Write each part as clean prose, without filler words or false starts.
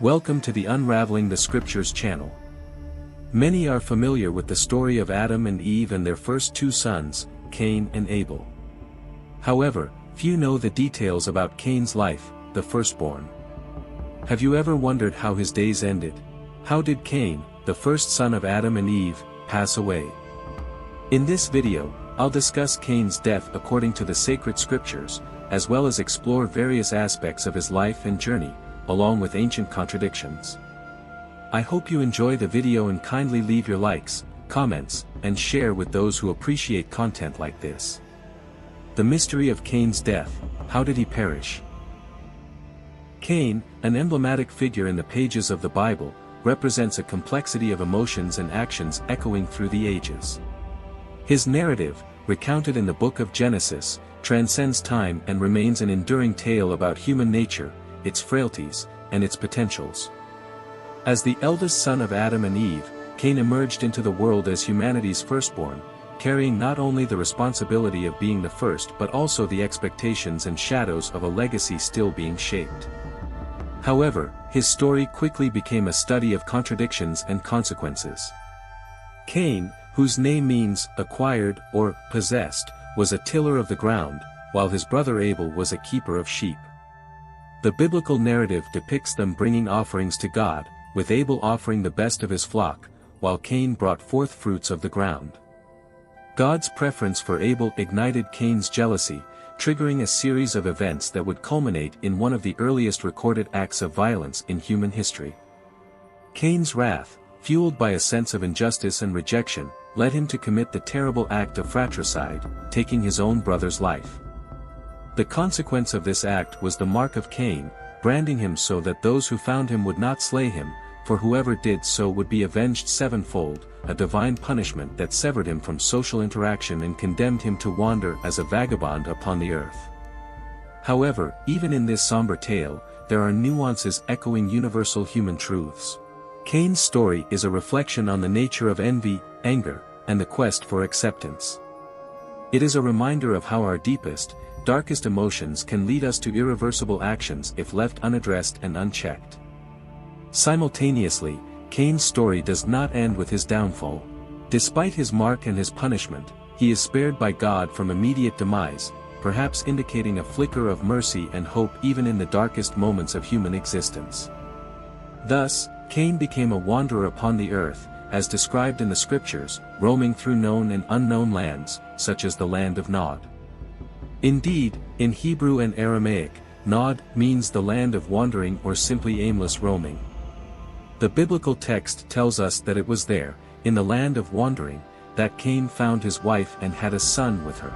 Welcome to the Unraveling the Scriptures channel. Many are familiar with the story of Adam and Eve and their first two sons, Cain and Abel. However, few know the details about Cain's life, the firstborn. Have you ever wondered how his days ended? How did Cain, the first son of Adam and Eve, pass away? In this video, I'll discuss Cain's death according to the sacred scriptures, as well as explore various aspects of his life and journey, along with ancient contradictions. I hope you enjoy the video and kindly leave your likes, comments, and share with those who appreciate content like this. The mystery of Cain's death. How did he perish? Cain, an emblematic figure in the pages of the Bible, represents a complexity of emotions and actions echoing through the ages. His narrative, recounted in the Book of Genesis, transcends time and remains an enduring tale about human nature, its frailties, and its potentials. As the eldest son of Adam and Eve, Cain emerged into the world as humanity's firstborn, carrying not only the responsibility of being the first but also the expectations and shadows of a legacy still being shaped. However, his story quickly became a study of contradictions and consequences. Cain, whose name means acquired or possessed, was a tiller of the ground, while his brother Abel was a keeper of sheep. The biblical narrative depicts them bringing offerings to God, with Abel offering the best of his flock, while Cain brought forth fruits of the ground. God's preference for Abel ignited Cain's jealousy, triggering a series of events that would culminate in one of the earliest recorded acts of violence in human history. Cain's wrath, fueled by a sense of injustice and rejection, led him to commit the terrible act of fratricide, taking his own brother's life. The consequence of this act was the mark of Cain, branding him so that those who found him would not slay him, for whoever did so would be avenged sevenfold, a divine punishment that severed him from social interaction and condemned him to wander as a vagabond upon the earth. However, even in this somber tale, there are nuances echoing universal human truths. Cain's story is a reflection on the nature of envy, anger, and the quest for acceptance. It is a reminder of how our deepest, darkest emotions can lead us to irreversible actions if left unaddressed and unchecked. Simultaneously, Cain's story does not end with his downfall. Despite his mark and his punishment, he is spared by God from immediate demise, perhaps indicating a flicker of mercy and hope even in the darkest moments of human existence. Thus, Cain became a wanderer upon the earth, as described in the scriptures, roaming through known and unknown lands, such as the land of Nod. Indeed, in Hebrew and Aramaic, Nod means the land of wandering or simply aimless roaming. The biblical text tells us that it was there, in the land of wandering, that Cain found his wife and had a son with her.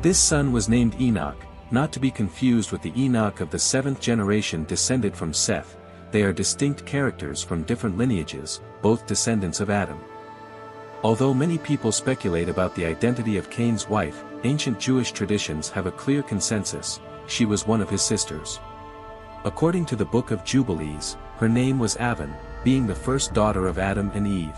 This son was named Enoch, not to be confused with the Enoch of the seventh generation descended from Seth. They are distinct characters from different lineages, both descendants of Adam. Although many people speculate about the identity of Cain's wife, ancient Jewish traditions have a clear consensus: she was one of his sisters. According to the Book of Jubilees, her name was Aven, being the first daughter of Adam and Eve.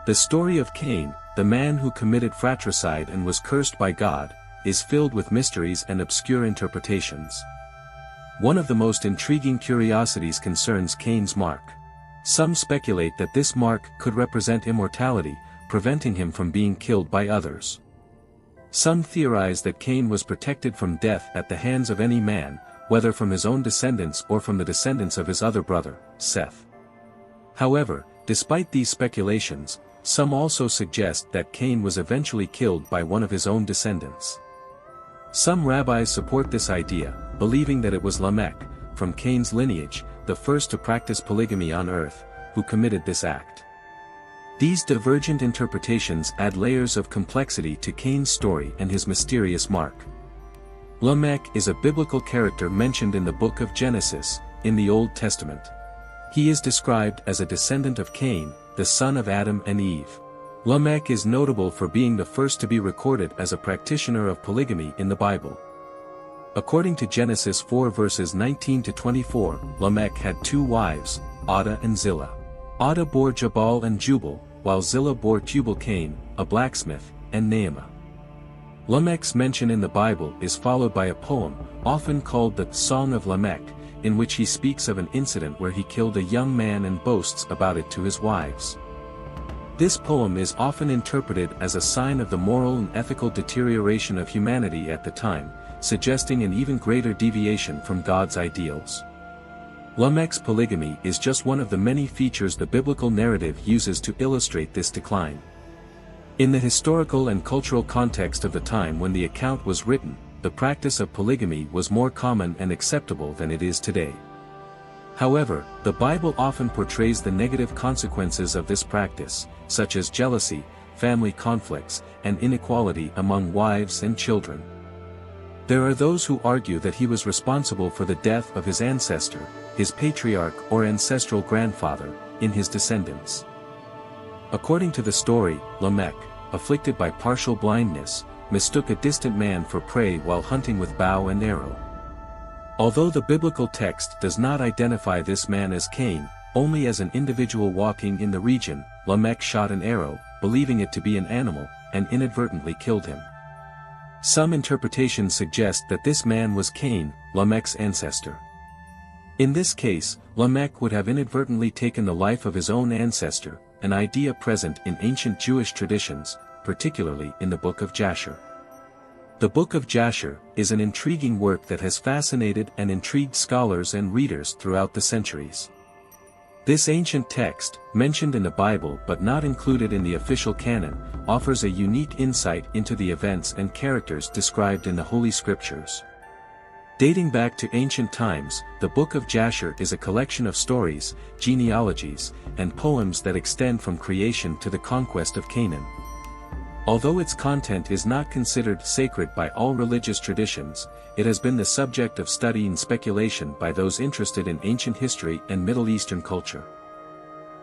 The story of Cain, the man who committed fratricide and was cursed by God, is filled with mysteries and obscure interpretations. One of the most intriguing curiosities concerns Cain's mark. Some speculate that this mark could represent immortality, preventing him from being killed by others. Some theorize that Cain was protected from death at the hands of any man, whether from his own descendants or from the descendants of his other brother, Seth. However, despite these speculations, some also suggest that Cain was eventually killed by one of his own descendants. Some rabbis support this idea, believing that it was Lamech, from Cain's lineage, the first to practice polygamy on earth, who committed this act. These divergent interpretations add layers of complexity to Cain's story and his mysterious mark. Lamech is a biblical character mentioned in the Book of Genesis, in the Old Testament. He is described as a descendant of Cain, the son of Adam and Eve. Lamech is notable for being the first to be recorded as a practitioner of polygamy in the Bible. According to Genesis 4 verses 19 to 24, Lamech had two wives, Adah and Zillah. Adah bore Jabal and Jubal, while Zillah bore Tubal-Cain, a blacksmith, and Naamah. Lamech's mention in the Bible is followed by a poem, often called the Song of Lamech, in which he speaks of an incident where he killed a young man and boasts about it to his wives. This poem is often interpreted as a sign of the moral and ethical deterioration of humanity at the time, suggesting an even greater deviation from God's ideals. Lamech's polygamy is just one of the many features the biblical narrative uses to illustrate this decline. In the historical and cultural context of the time when the account was written, the practice of polygamy was more common and acceptable than it is today. However, the Bible often portrays the negative consequences of this practice, such as jealousy, family conflicts, and inequality among wives and children. There are those who argue that he was responsible for the death of his ancestor, his patriarch or ancestral grandfather, in his descendants. According to the story, Lamech, afflicted by partial blindness, mistook a distant man for prey while hunting with bow and arrow. Although the biblical text does not identify this man as Cain, only as an individual walking in the region, Lamech shot an arrow, believing it to be an animal, and inadvertently killed him. Some interpretations suggest that this man was Cain, Lamech's ancestor. In this case, Lamech would have inadvertently taken the life of his own ancestor, an idea present in ancient Jewish traditions, particularly in the Book of Jasher. The Book of Jasher is an intriguing work that has fascinated and intrigued scholars and readers throughout the centuries. This ancient text, mentioned in the Bible but not included in the official canon, offers a unique insight into the events and characters described in the Holy Scriptures. Dating back to ancient times, the Book of Jasher is a collection of stories, genealogies, and poems that extend from creation to the conquest of Canaan. Although its content is not considered sacred by all religious traditions, it has been the subject of study and speculation by those interested in ancient history and Middle Eastern culture.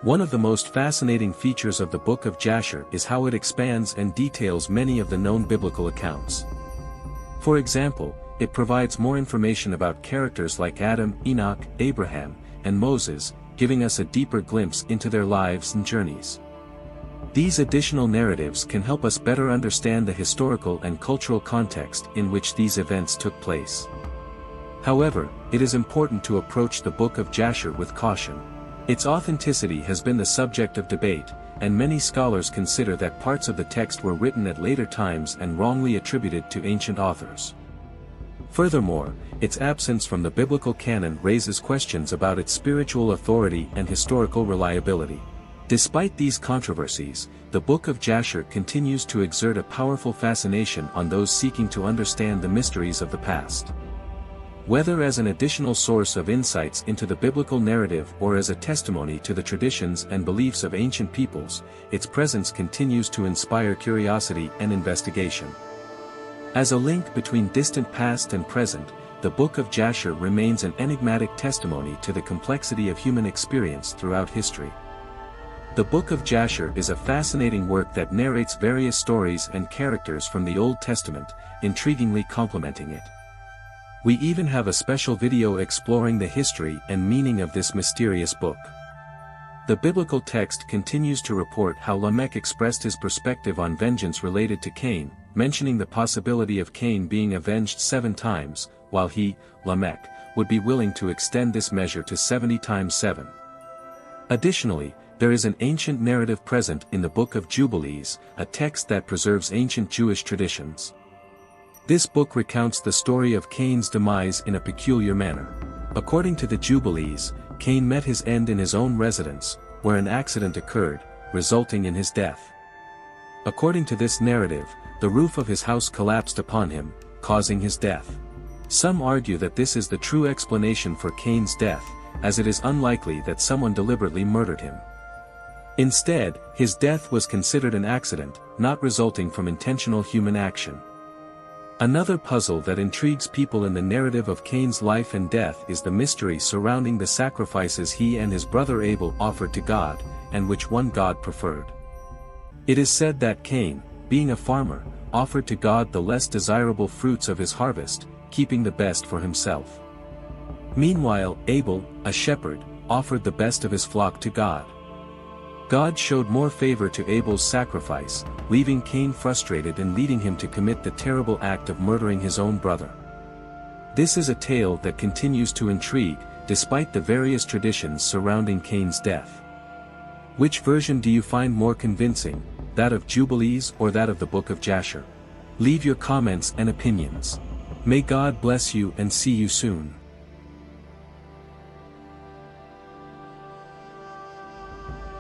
One of the most fascinating features of the Book of Jasher is how it expands and details many of the known biblical accounts. For example, it provides more information about characters like Adam, Enoch, Abraham, and Moses, giving us a deeper glimpse into their lives and journeys. These additional narratives can help us better understand the historical and cultural context in which these events took place. However, it is important to approach the Book of Jasher with caution. Its authenticity has been the subject of debate, and many scholars consider that parts of the text were written at later times and wrongly attributed to ancient authors. Furthermore, its absence from the biblical canon raises questions about its spiritual authority and historical reliability. Despite these controversies, the Book of Jasher continues to exert a powerful fascination on those seeking to understand the mysteries of the past. Whether as an additional source of insights into the biblical narrative or as a testimony to the traditions and beliefs of ancient peoples, its presence continues to inspire curiosity and investigation. As a link between distant past and present, the Book of Jasher remains an enigmatic testimony to the complexity of human experience throughout history. The Book of Jasher is a fascinating work that narrates various stories and characters from the Old Testament, intriguingly complementing it. We even have a special video exploring the history and meaning of this mysterious book. The biblical text continues to report how Lamech expressed his perspective on vengeance related to Cain, mentioning the possibility of Cain being avenged 7 times, while he, Lamech, would be willing to extend this measure to 70 times 7. Additionally, there is an ancient narrative present in the Book of Jubilees, a text that preserves ancient Jewish traditions. This book recounts the story of Cain's demise in a peculiar manner. According to the Jubilees, Cain met his end in his own residence, where an accident occurred, resulting in his death. According to this narrative, the roof of his house collapsed upon him, causing his death. Some argue that this is the true explanation for Cain's death, as it is unlikely that someone deliberately murdered him. Instead, his death was considered an accident, not resulting from intentional human action. Another puzzle that intrigues people in the narrative of Cain's life and death is the mystery surrounding the sacrifices he and his brother Abel offered to God, and which one God preferred. It is said that Cain, being a farmer, offered to God the less desirable fruits of his harvest, keeping the best for himself. Meanwhile, Abel, a shepherd, offered the best of his flock to God. God showed more favor to Abel's sacrifice, leaving Cain frustrated and leading him to commit the terrible act of murdering his own brother. This is a tale that continues to intrigue, despite the various traditions surrounding Cain's death. Which version do you find more convincing, that of Jubilees or that of the Book of Jasher? Leave your comments and opinions. May God bless you and see you soon.